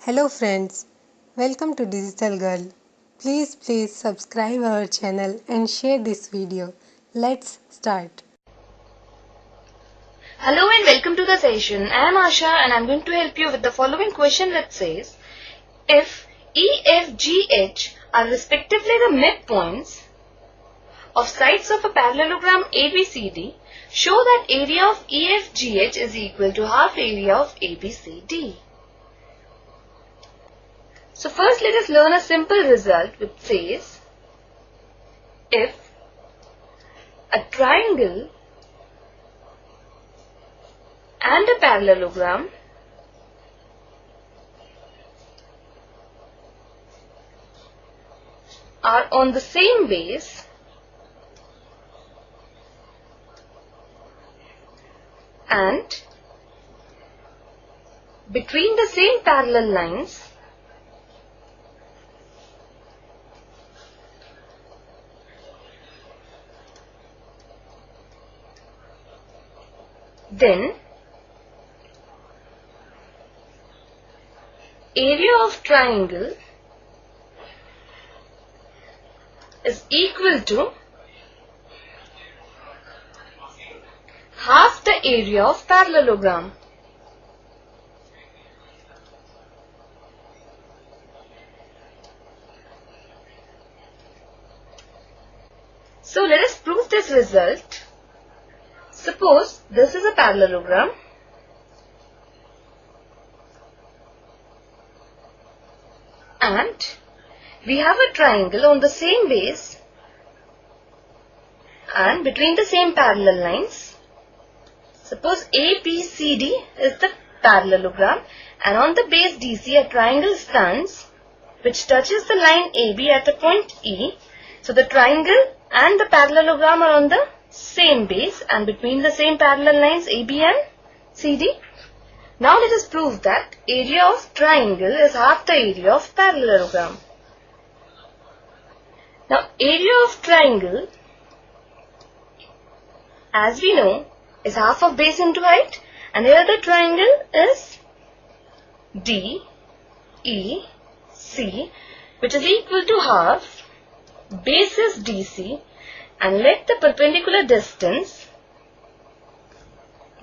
Hello friends, welcome to Digital Girl. Please subscribe our channel and share this video. Let's start. Hello and welcome to the session. I am Asha and I am going to help you with the following question that says, if E, F, G, H are respectively the midpoints of sides of a parallelogram ABCD, show that area of EFGH is equal to half area of ABCD. So first let us learn a simple result which says, if a triangle and a parallelogram are on the same base, and between the same parallel lines then area of triangle is equal to half the area of parallelogram. So let us prove this result. Suppose this is a parallelogram and we have a triangle on the same base and between the same parallel lines. Suppose ABCD is the parallelogram and on the base DC a triangle stands which touches the line AB at a point E. So the triangle and the parallelogram are on the same base and between the same parallel lines AB and CD. Now let us prove that area of triangle is half the area of parallelogram. Now area of triangle, as we know, is half of base into height, and here the triangle is DEC, which is equal to half base is DC, and let the perpendicular distance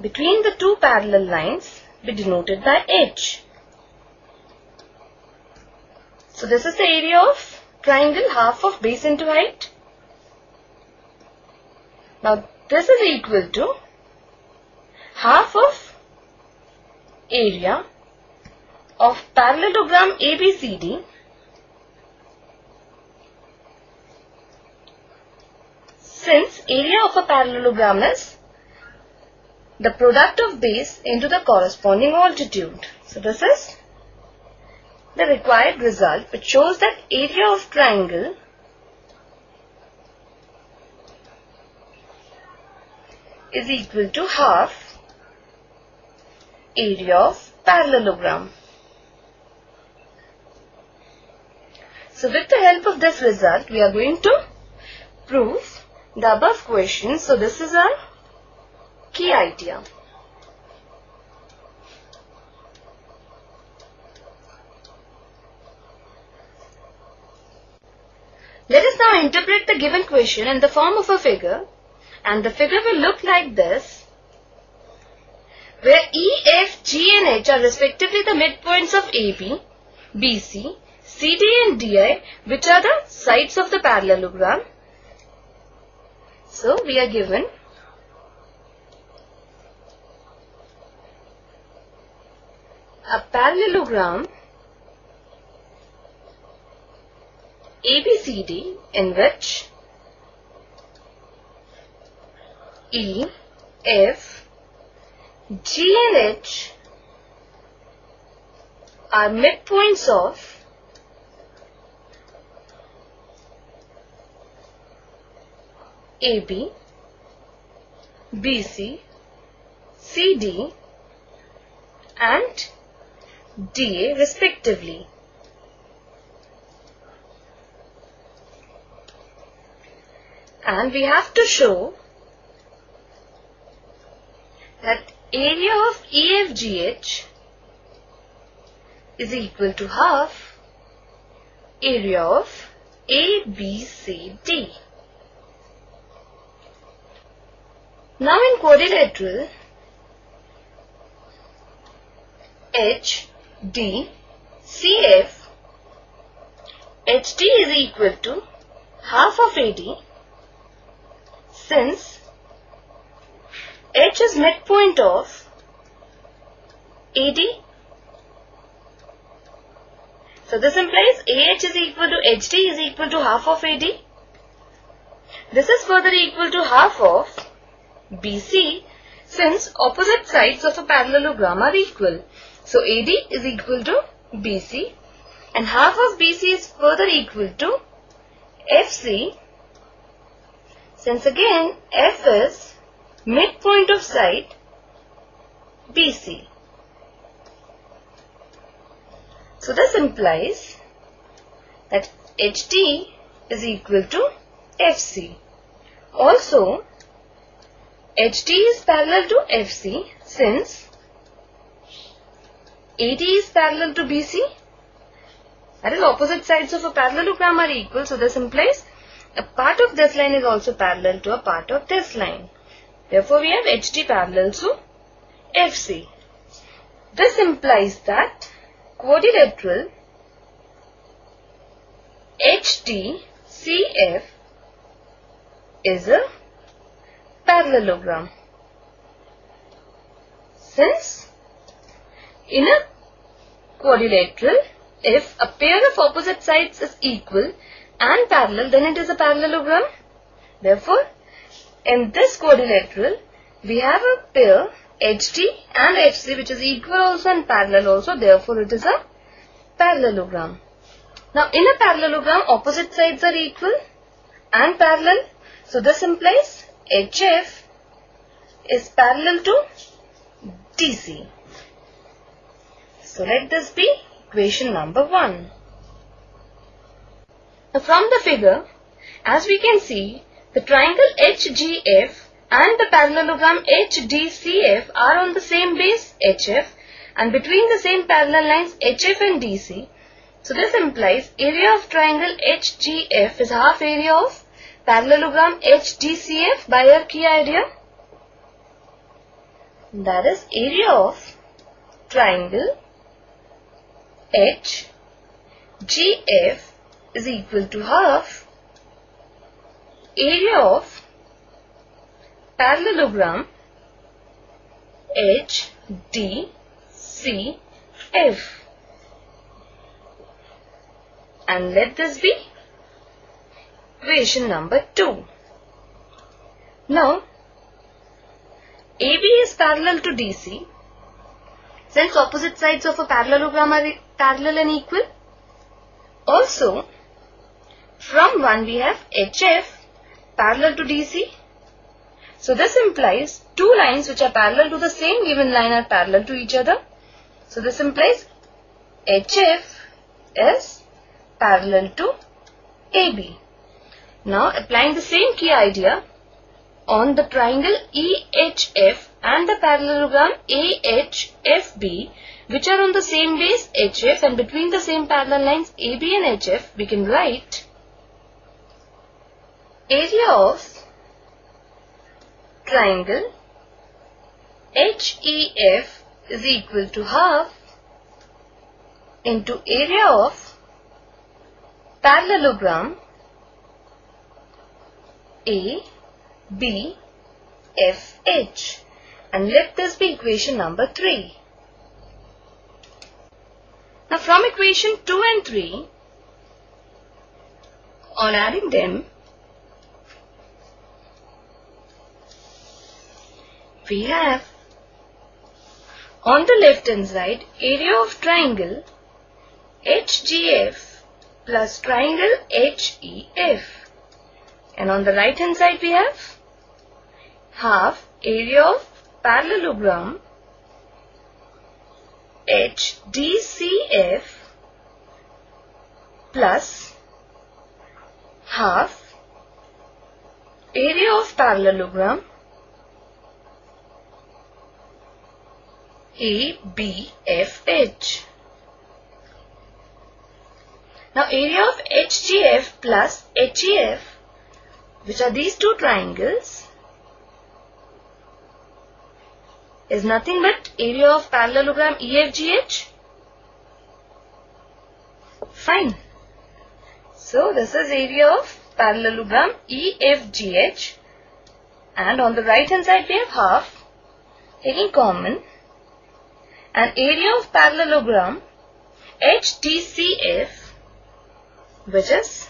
between the two parallel lines be denoted by H. So this is the area of triangle, half of base into height. Now this is equal to half of area of parallelogram ABCD since area of a parallelogram is the product of base into the corresponding altitude. So this is the required result which shows that area of triangle is equal to half area of parallelogram. So with the help of this result we are going to prove the above question. So this is our key idea. Let us now interpret the given question in the form of a figure, and the figure will look like this, where E, F, G and H are respectively the midpoints of AB, BC, CD and DI, which are the sides of the parallelogram. So we are given a parallelogram ABCD in which E, F, G and H are midpoints of AB, BC, CD and DA respectively. And we have to show that area of EFGH is equal to half area of ABCD. Now in quadrilateral, HDCF, HD is equal to half of AD, since H is midpoint of AD. So this implies AH is equal to HD is equal to half of AD. This is further equal to half of BC, since opposite sides of a parallelogram are equal. So AD is equal to BC, and half of BC is further equal to FC, since again F is midpoint of side BC. So this implies that HD is equal to FC. Also, HD is parallel to FC, since AD is parallel to BC. That is, opposite sides of a parallelogram are equal. So this implies a part of this line is also parallel to a part of this line. Therefore, we have HD parallel to FC. This implies that quadrilateral HDCF is a parallelogram, since in a quadrilateral, if a pair of opposite sides is equal and parallel, then it is a parallelogram. Therefore, in this quadrilateral, we have a pair HD and FC which is equal also and parallel also. Therefore, it is a parallelogram. Now, in a parallelogram, opposite sides are equal and parallel. So, this implies HF is parallel to DC. So, let this be equation number 1. Now, from the figure, as we can see, the triangle HGF and the parallelogram HDCF are on the same base HF and between the same parallel lines HF and DC. So this implies area of triangle HGF is half area of parallelogram HDCF by our key idea. That is, area of triangle HGF is equal to half area of parallelogram HDCF, and let this be equation number 2. Now, AB is parallel to DC, since opposite sides of a parallelogram are parallel and equal. Also, from 1 we have HF parallel to DC. So this implies two lines which are parallel to the same given line are parallel to each other. So this implies HF is parallel to AB. Now applying the same key idea on the triangle EHF and the parallelogram AHFB, which are on the same base HF and between the same parallel lines AB and HF, we can write area of triangle HEF is equal to half into area of parallelogram ABFH, and let this be equation number 3. Now from equation 2 and 3, on adding them, we have on the left hand side area of triangle HGF plus triangle HEF, and on the right hand side we have half area of parallelogram HDCF plus half area of parallelogram ABFH. Now area of HGF plus HEF, which are these two triangles, is nothing but area of parallelogram EFGH. Fine. So this is area of parallelogram EFGH, and on the right hand side we have half, taking common, and area of parallelogram HDCF, which is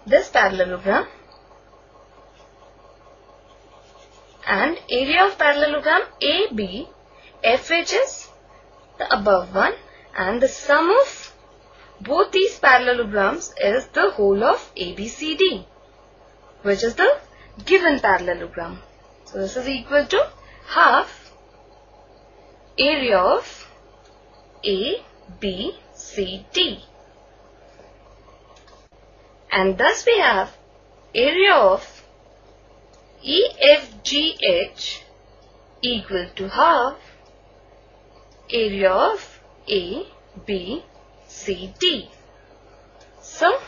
this parallelogram, and area of parallelogram AB, FH is the above one, and the sum of both these parallelograms is the whole of ABCD, which is the given parallelogram. So this is equal to half area of ABCD, and thus we have area of EFGH equal to half area of ABCD. So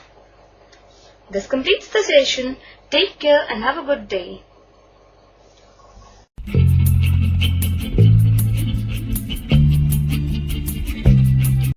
this completes the session. Take care and have a good day.